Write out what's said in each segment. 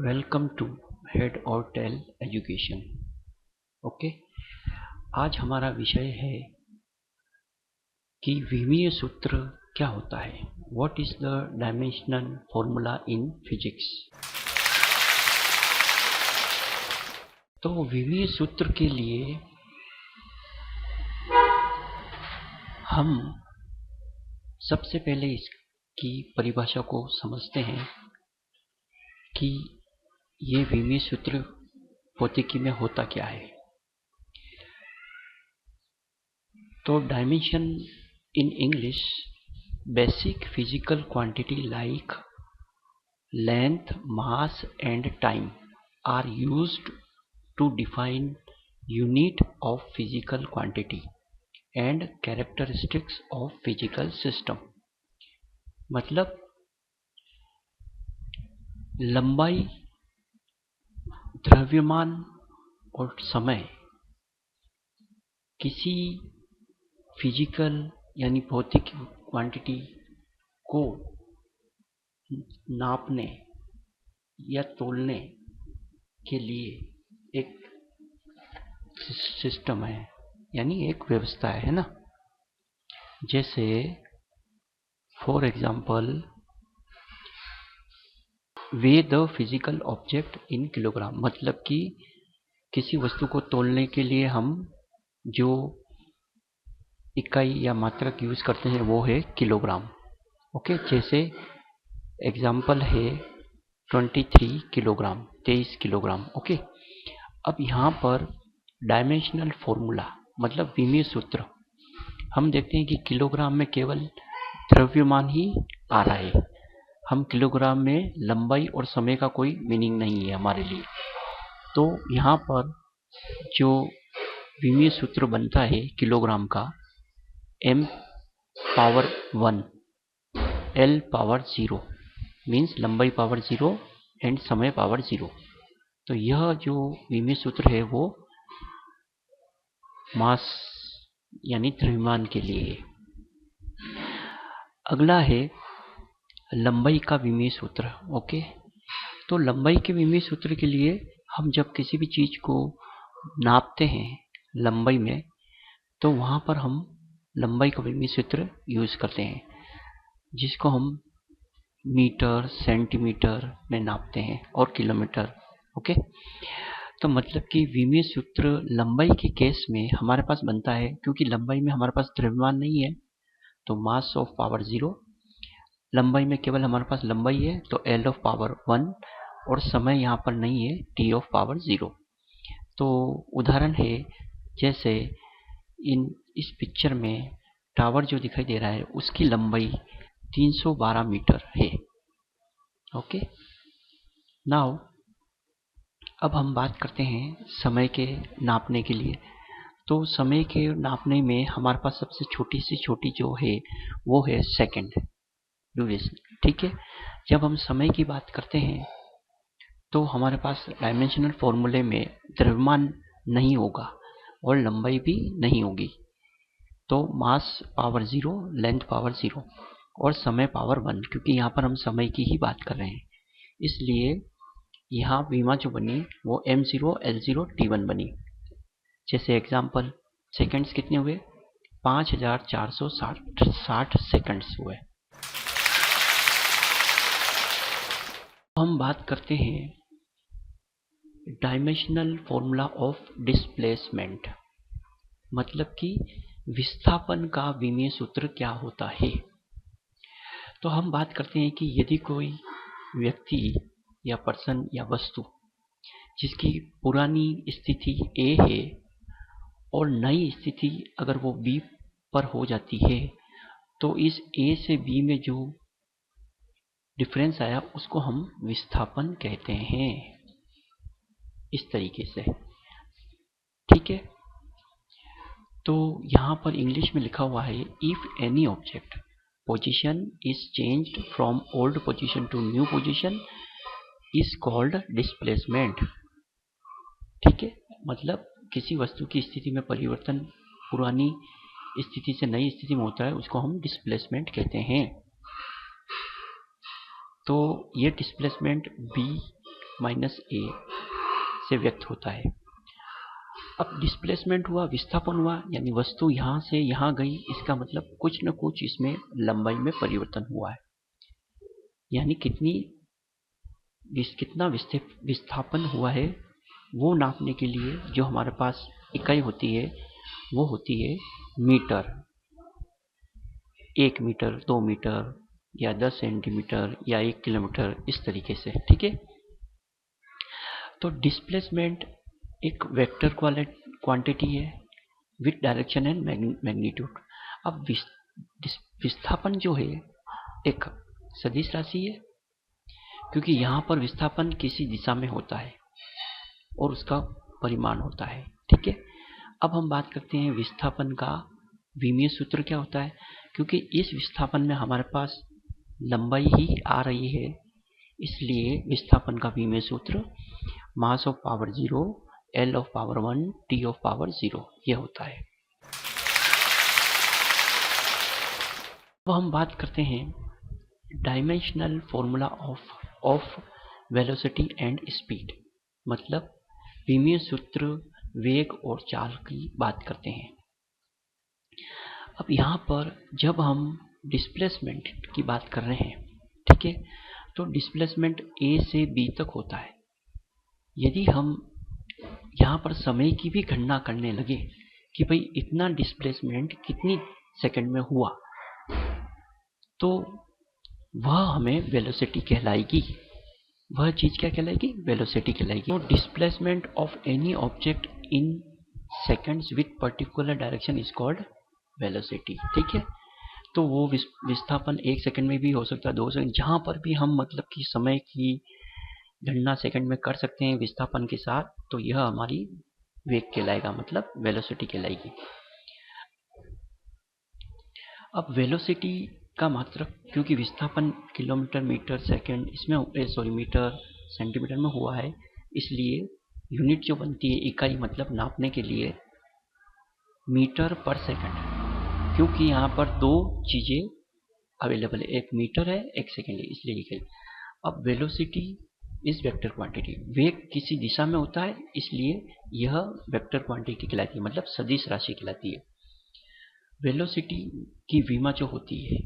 Welcome to head और tell education. Okay, आज हमारा विषय है कि विमीय सूत्र क्या होता है। What is the dimensional formula in physics. तो विमीय सूत्र के लिए हम सबसे पहले इसकी परिभाषा को समझते हैं कि ये विमीय सूत्र भौतिकी में होता क्या है। तो dimension in English, basic physical quantity like length, mass and time are used to define unit of physical quantity and characteristics of physical system। मतलब लंबाई, द्रव्यमान और समय किसी फिजिकल यानी भौतिक क्वांटिटी को नापने या तोलने के लिए एक सिस्टम है, यानी एक व्यवस्था है ना। जैसे for example way the physical object in kilogram, मतलब कि किसी वस्तु को तोलने के लिए हम जो इकाई या मात्रक यूज करते हैं वो है किलोग्राम। ओके, जैसे एग्जाम्पल है 23 किलोग्राम, 23 किलोग्राम। ओके, अब यहाँ पर डायमेंशनल फॉर्मूला मतलब विमीय सूत्र हम देखते हैं कि किलोग्राम में केवल द्रव्यमान ही आ रहा है। हम किलोग्राम में लंबाई और समय का कोई मीनिंग नहीं है हमारे लिए। तो यहाँ पर जो विमीय सूत्र बनता है किलोग्राम का, m power 1 l power 0 means लंबाई पावर 0 एंड समय पावर 0। तो यह जो विमीय सूत्र है वो मास यानी द्रव्यमान के लिए है। अगला है लंबाई का विमीय सूत्र। ओके, तो लंबाई के विमीय सूत्र के लिए हम जब किसी भी चीज को नापते हैं लंबाई में, तो वहां पर हम लंबाई का विमीय सूत्र यूज करते हैं, जिसको हम मीटर, सेंटीमीटर में नापते हैं और किलोमीटर। ओके, तो मतलब कि विमीय सूत्र लंबाई के केस में हमारे पास बनता है, क्योंकि लंबाई में हमारे पास द्रव्यमान नहीं है तो मास ऑफ पावर 0, लंबाई में केवल हमारे पास लंबाई है तो l ऑफ पावर 1 और समय यहाँ पर नहीं है t ऑफ पावर 0। तो उदाहरण है जैसे इस पिक्चर में टावर जो दिखाई दे रहा है उसकी लंबाई 312 मीटर है। ओके, नाउ अब हम बात करते हैं समय के नापने के लिए। तो समय के नापने में हमारे पास सबसे छोटी से छोटी जो है वो है सेकंड ड्यूरेशन। ठीक है, जब हम समय की बात करते हैं तो हमारे पास डायमेंशनल फॉर्मूले में द्रव्यमान नहीं होगा और लंबाई भी नहीं होगी। तो मास पावर 0, लेंथ पावर 0 और समय पावर 1, क्योंकि यहाँ पर हम समय की ही बात कर रहे हैं, इसलिए यहाँ विमा जो बनी वो m0 l0 t1 बनी। जैसे एग्जाम्पल सेकंड्स कितने हुए, 5460 सेकंड्स हुए। हम बात करते हैं डायमेंशनल फॉर्मूला ऑफ डिस्प्लेसमेंट, मतलब कि विस्थापन का विमीय सूत्र क्या होता है। तो हम बात करते हैं कि यदि कोई व्यक्ति या पर्सन या वस्तु जिसकी पुरानी स्थिति A है और नई स्थिति अगर वो B पर हो जाती है, तो इस A से B में जो डिफरेंस आया उसको हम विस्थापन कहते हैं, इस तरीके से। ठीक है, तो यहाँ पर इंग्लिश में लिखा हुआ है if any object position is changed from old position to new position is called displacement. ठीक है, मतलब किसी वस्तु की स्थिति में परिवर्तन पुरानी स्थिति से नई स्थिति में होता है, उसको हम डिस्प्लेसमेंट कहते हैं। तो ये डिस्प्लेसमेंट B माइनस ए से व्यक्त होता है। अब डिस्प्लेसमेंट हुआ, विस्थापन हुआ, यानी वस्तु यहाँ से यहाँ गई, इसका मतलब कुछ न कुछ इसमें लंबाई में परिवर्तन हुआ है, यानी कितना विस्थापन हुआ है वो नापने के लिए जो हमारे पास इकाई होती है वो होती है मीटर। 1 मीटर, 2 मीटर या 10 सेंटीमीटर या 1 किलोमीटर, इस तरीके से। ठीक है, तो डिस्प्लेसमेंट एक वेक्टर क्वांटिटी है विथ डायरेक्शन एंड मैग्नीट्यूड। अब विस्थापन जो है एक सदिश राशि है, क्योंकि यहाँ पर विस्थापन किसी दिशा में होता है और उसका परिमाण होता है। ठीक है, अब हम बात करते हैं विस्थापन का विमीय सूत्र क्या होता है। क्योंकि इस विस्थापन में हमारे पास लंबाई ही आ रही है, इसलिए विस्थापन का विमीय सूत्र mass of power 0, L of power 1, T of power 0 यह होता है। अब हम बात करते हैं dimensional formula of velocity and speed, मतलब विमीय सूत्र वेग और चाल की बात करते हैं। अब यहाँ पर जब हम डिस्प्लेसमेंट की बात कर रहे हैं, ठीक है, तो डिस्प्लेसमेंट A से B तक होता है। यदि हम यहाँ पर समय की भी गणना करने लगे कि भाई इतना डिस्प्लेसमेंट कितनी सेकंड में हुआ, तो वह हमें वेलोसिटी कहलाएगी। वह चीज क्या कहलाएगी? वेलोसिटी कहलाएगी। तो displacement of any object in seconds with particular direction is called velocity. ठीक है, तो वो विस्थापन 1 सेकंड में भी हो सकता है, 2 सेकंड, जहां पर भी हम मतलब कि समय की गणना सेकंड में कर सकते हैं विस्थापन के साथ, तो यह हमारी वेग कहलाएगा, मतलब वेलोसिटी कहलाएगी। अब वेलोसिटी का मात्रक, क्योंकि विस्थापन किलोमीटर, मीटर, सेकंड इसमें मीटर, सेंटीमीटर में हुआ है, इसलिए यूनिट जो बनती है इकाई, मतलब नापने के लिए मीटर पर सेकंड, क्योंकि यहाँ पर दो चीजें अवेलेबल है, एक मीटर है, एक सेकंड है, इसलिए इकाई। अब वेलोसिटी इज वेक्टर क्वांटिटी, वेग किसी दिशा में होता है, इसलिए यह वेक्टर क्वांटिटी कहलाती है, मतलब सदिश राशि कहलाती है। वेलोसिटी की विमा जो होती है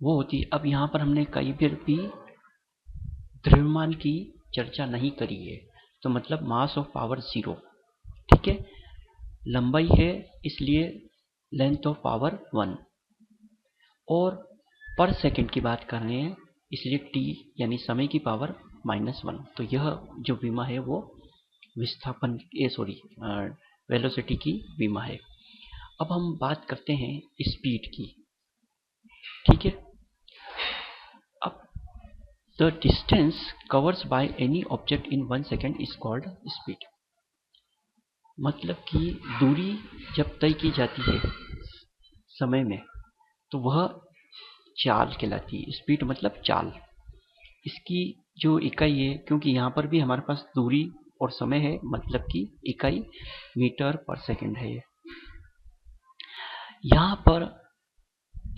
वो होती है, अब यहाँ पर हमने कई बार भी द्रव्यमान की चर्चा नहीं करी है, तो मतलब मास ऑफ पावर 0। ठीक है, लंबाई है इसलिए लेंथ ऑफ पावर 1, और पर सेकंड की बात कर रहे हैं इसलिए t यानी समय की पावर -1। तो यह जो विमा है वो विस्थापन वेलोसिटी की विमा है। अब हम बात करते हैं स्पीड की। ठीक है, अब the distance covers by any object in 1 second is called speed, मतलब कि दूरी जब तय की जाती है समय में तो वह चाल कहलाती है। स्पीड मतलब चाल, इसकी जो इकाई है, क्योंकि यहाँ पर भी हमारे पास दूरी और समय है, मतलब कि इकाई मीटर पर सेकंड है। यहाँ पर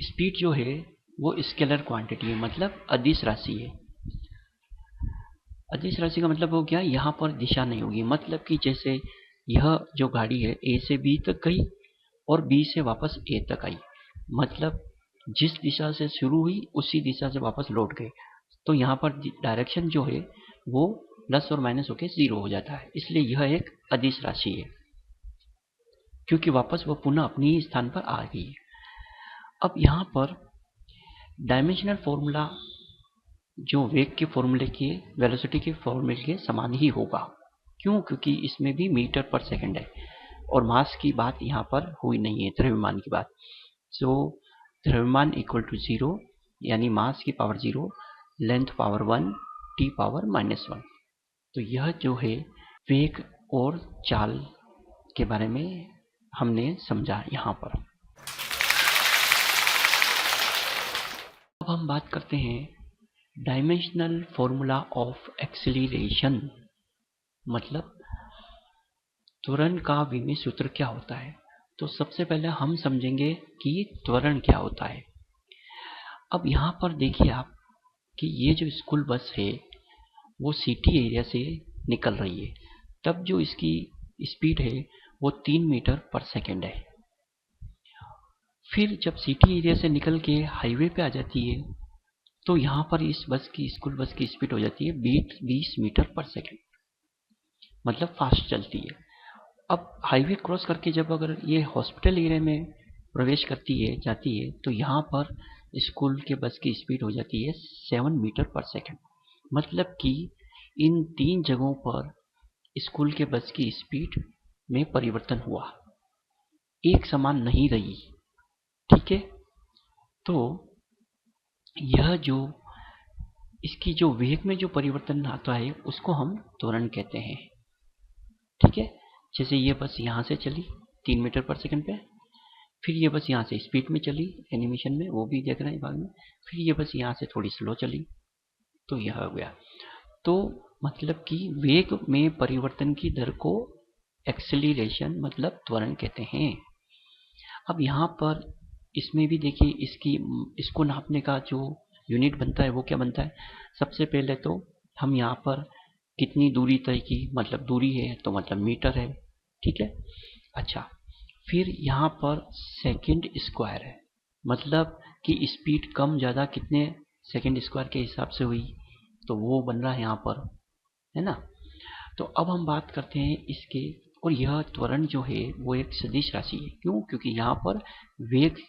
स्पीड जो है वो स्केलर क्वांटिटी है, मतलब अदिश राशि है। अदिश राशि का मतलब हो गया यहाँ पर दिशा नहीं होगी, मतलब कि जैसे यह जो गाड़ी है A से B तक गई और B से वापस A तक आई, मतलब जिस दिशा से शुरू हुई उसी दिशा से वापस लौट गए, तो यहाँ पर डायरेक्शन जो है वो प्लस और माइनस होकर 0 हो जाता है, इसलिए यह एक अदिश राशि है, क्योंकि वापस वो पुनः अपनी स्थान पर आ गई है। अब यहाँ पर डायमेंशनल फॉर्मूला जो वेग के फॉर्मूले के, वेलोसिटी के फॉर्मूले के समान ही होगा। क्यों? क्योंकि इसमें भी मीटर पर सेकंड है और मास की बात यहाँ पर हुई नहीं है, द्रव्यमान की बात। सो द्रव्यमान इक्वल टू 0, यानी मास की power 0, length power 1, t power -1। तो यह जो है वेग और चाल के बारे में हमने समझा यहाँ पर। अब हम बात करते हैं डायमेंशनल फॉर्मूला ऑफ एक्सीलरेशन, मतलब त्वरण का विमीय सूत्र क्या होता है। तो सबसे पहले हम समझेंगे कि त्वरण क्या होता है। अब यहाँ पर देखिए आप कि ये जो स्कूल बस है वो सीटी एरिया से निकल रही है, तब जो इसकी स्पीड है वो 3 मीटर पर सेकेंड है। फिर जब सिटी एरिया से निकल के हाईवे पे आ जाती है तो यहाँ पर इस बस की, स्कूल बस की स्पीड हो जाती है 20 मीटर पर सेकेंड, मतलब फास्ट चलती है। अब हाईवे क्रॉस करके जब अगर ये हॉस्पिटल एरिया में प्रवेश करती है, जाती है, तो यहाँ पर स्कूल के बस की स्पीड हो जाती है 7 मीटर पर सेकेंड। मतलब कि इन 3 जगहों पर स्कूल के बस की स्पीड में परिवर्तन हुआ, एक समान नहीं रही। ठीक है, तो यह जो इसकी जो वेग में जो परिवर्तन आता है उसको हम त्वरण कहते हैं। ठीक है, जैसे ये बस यहाँ से चली 3 मीटर पर सेकंड पे, फिर ये बस यहाँ से स्पीड में चली एनिमेशन में, वो भी देख रहे हैं भाग में, फिर ये बस यहाँ से थोड़ी स्लो चली, तो यह हो गया। तो मतलब कि वेग में परिवर्तन की दर को एक्सेलरेशन मतलब त्वरण कहते हैं। अब यहाँ पर इसमें भी देखिए, इसको नापने का जो यूनिट बनता है वो क्या बनता है। सबसे पहले तो हम यहाँ पर कितनी दूरी तय की, मतलब दूरी है तो मतलब मीटर है। ठीक है, अच्छा, फिर यहाँ पर सेकंड स्क्वायर है, मतलब कि स्पीड कम ज़्यादा कितने सेकंड स्क्वायर के हिसाब से हुई, तो वो बन रहा है यहाँ पर, है ना। तो अब हम बात करते हैं इसके, और यह त्वरण जो है वो एक सदिश राशि है। क्यों? क्योंकि यहाँ पर वेग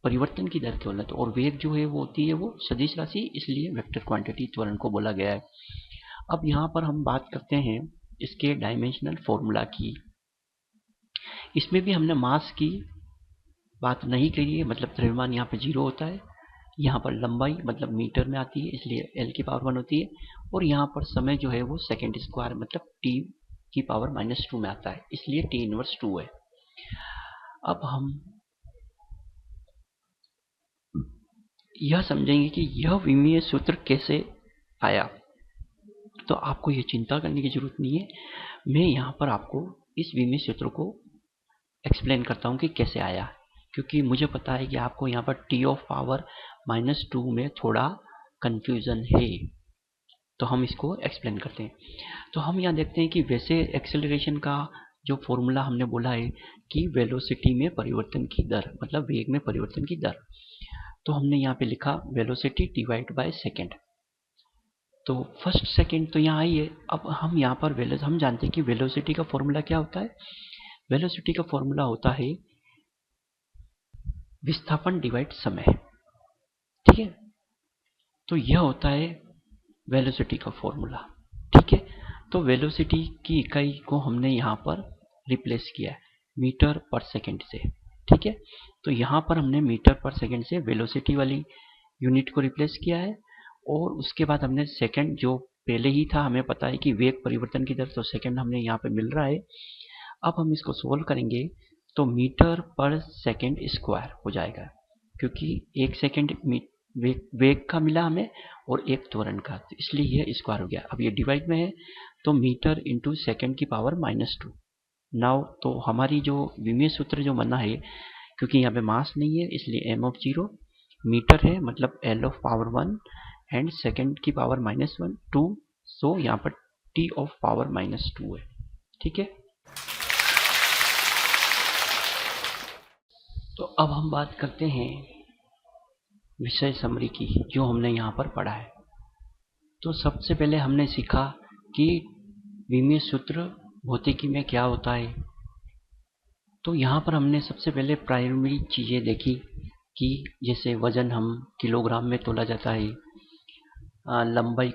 परिवर्तन की दर केवल है, तो और वेग जो है वो होती है वो सदिश राशि, इसलिए वेक्टर क्वांटिटी त्वरण को बोला गया है। अब यहाँ पर हम बात करते हैं इसके डायमेंशनल फॉर्मूला की। इसमें भी हमने मास की बात नहीं करी है, मतलब द्रव्यमान यहाँ पे 0 होता है। यहाँ पर लंबाई मतलब मीटर में आती है, इसलिए L की पावर 1 होती है, और यहाँ पर समय जो है वो सेकेंड स्क्वायर मतलब T की पावर -2 में आता है, इसलिए T इनवर्स 2 है। अब हम यह समझेंगे कि यह विमीय सूत्र कैसे आया। तो आपको ये चिंता करने की जरूरत नहीं है, मैं यहाँ पर आपको इस विमीय सूत्र को एक्सप्लेन करता हूँ कि कैसे आया, क्योंकि मुझे पता है कि आपको यहाँ पर T ऑफ पावर -2 में थोड़ा कंफ्यूजन है, तो हम इसको एक्सप्लेन करते हैं। तो हम यहाँ देखते हैं कि वैसे एक्सेलरेशन का जो फॉर्मूला हमने बोला है कि वेलोसिटी में परिवर्तन की दर, मतलब वेग में परिवर्तन की दर, तो हमने यहाँ पे लिखा वेलोसिटी डिवाइड बाय सेकेंड। तो फर्स्ट सेकेंड तो यहाँ आई है। अब हम यहाँ पर हम जानते हैं कि वेलोसिटी का फॉर्मूला क्या होता है। वेलोसिटी का फॉर्मूला होता है विस्थापन डिवाइड समय। ठीक है, तो यह होता है वेलोसिटी का फॉर्मूला। ठीक है, तो वेलोसिटी की इकाई को हमने यहाँ पर रिप्लेस किया है मीटर पर सेकेंड से। ठीक है, तो यहाँ पर हमने मीटर पर सेकेंड से वेलोसिटी वाली यूनिट को रिप्लेस किया है, और उसके बाद हमने सेकेंड जो पहले ही था, हमें पता है कि वेग परिवर्तन की दर, तो सेकेंड हमने यहाँ पे मिल रहा है। अब हम इसको सोल्व करेंगे तो मीटर पर सेकेंड स्क्वायर हो जाएगा, क्योंकि एक सेकेंड वेग का मिला हमें और एक त्वरण का, तो इसलिए यह स्क्वायर हो गया। अब ये डिवाइड में है तो मीटर इंटू सेकेंड की पावर -2। नाउ तो हमारी जो विमीय सूत्र जो बना है, क्योंकि यहाँ पे मास नहीं है इसलिए m ऑफ 0 मीटर है, मतलब L of power 1 and second की पावर -1 2, सो यहाँ पर T ऑफ पावर -2 है। ठीक है, तो अब हम बात करते हैं विषय समरी की, जो हमने यहाँ पर पढ़ा है। तो सबसे पहले हमने सीखा कि विमीय सूत्र भौतिकी में क्या होता है। तो यहाँ पर हमने सबसे पहले प्राइमरी चीज़ें देखी कि जैसे वजन हम किलोग्राम में तोला जाता है, लंबाई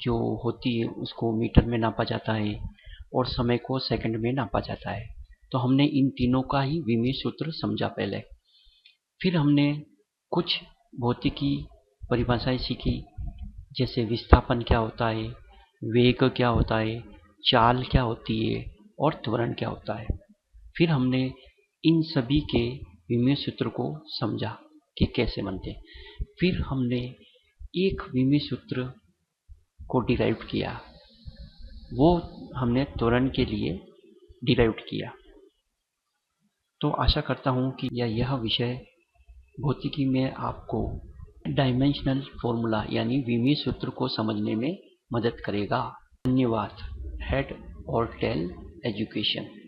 जो होती है उसको मीटर में नापा जाता है, और समय को सेकंड में नापा जाता है। तो हमने इन तीनों का ही विमीय सूत्र समझा पहले। फिर हमने कुछ भौतिकी परिभाषाएं सीखी, जैसे विस्थापन क्या होता है, वेग क्या होता है, चाल क्या होती है, और त्वरण क्या होता है। फिर हमने इन सभी के विमीय सूत्र को समझा कि कैसे बनते हैं। फिर हमने एक विमीय सूत्र को डिराइव किया, वो हमने त्वरण के लिए डिराइव किया। तो आशा करता हूँ कि यह विषय भौतिकी में आपको डायमेंशनल फॉर्मूला यानी विमीय सूत्र को समझने में मदद करेगा। धन्यवाद। हेड और टेल एजुकेशन।